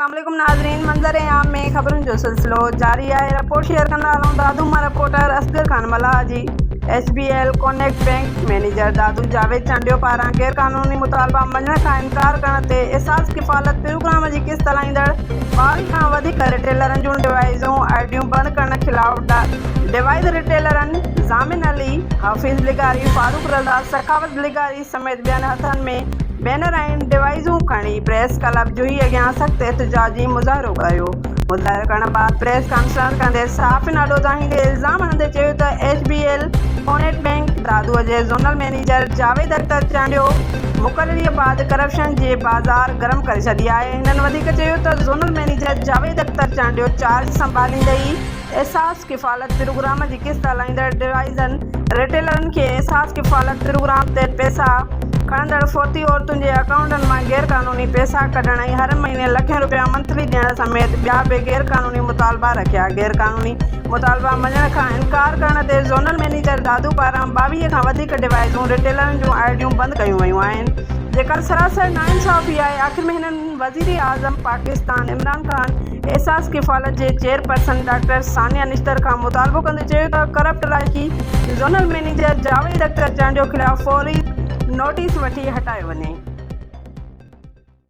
अस्सलामुअलैकुम नाज़रीन, मंजर आम में खबरों जो सिलसिलो जारी है। रिपोर्ट शेयर कंदा हलूं दादू मां रिपोर्टर असगर खान मल्हाजी। SBL connect bank manager Dadu Javed Chandio पारां गैर कानूनी मुतालबा मञण खां इनकार करण ते एहसास किफ़ालत प्रोग्राम की किस्त हलाईंदड़ 22 खां वधीक रिटेलरनि जूं डिवाइसूं आईडियूं बंदि करण खिलाफ़ डिवाइस रिटेलरनि ज़ामिन अली, हाफिज़ लिगारी, फारूक रज़ा, सखावत लिगारी समेत ॿियनि हथनि में बैनर ऐं डिवाइसूं खणी प्रेस क्लब जुही अॻियां सख़्त एहतिजाजी मुज़ाहिरो कयो। मुज़ाहिरो करण बाद प्रेस कॉन्फ्रेंस कंदे सहाफ़ियुनि आॾो दाहींदे इल्ज़ाम हणंदे चयो त SBL कॉनेक्ट बैंक दादूअ जे ज़ोनल मैनेजर जावेद अख्तर चांडियो मुक़ररीअ बाद करप्शन जे बाज़ार गरम करे छॾी आहे। हिननि वधीक चयो त zonal manager Javed Akhtar Chandio charge संभालींदे ई एहसास किफ़ालत प्रोग्राम की किस्त हलाईंदड़ डिवाइसनि रिटेलरनि खे एहसास किफ़ालत प्रोग्राम ते पैसा खणंदड़ फौती औरतुनि जे अकाउंटनि मां गैर कानूनी पैसा कढण ऐं हर महीने लखें रुपया मंथली ॾियण समेत ॿिया बि गैर कानूनी मुतालबा रखिया। गैर कानूनी मुतालबा मञण खां इनकार करण ते ज़ोनल मैनेजर दादू पारां 22 खां वधीक डिवाइसूं रिटेलरनि जूं आईडियूं बंदि कयूं वयूं आहिनि, जेकर सरासर नाइंसाफ़ी आहे। आख़िर में हिननि वज़ीर आज़म पाकिस्तान इमरान खान एहसास किफ़ालत जे चेयरपर्सन डॉक्टर सानिया निश्तर खां मुतालबो कंदे चयो त करप्ट राखी ज़ोनल मैनेजर जावेद अख्तर चांडियो खिलाफ़ फौरी नोटिस वठी हटायो वञे।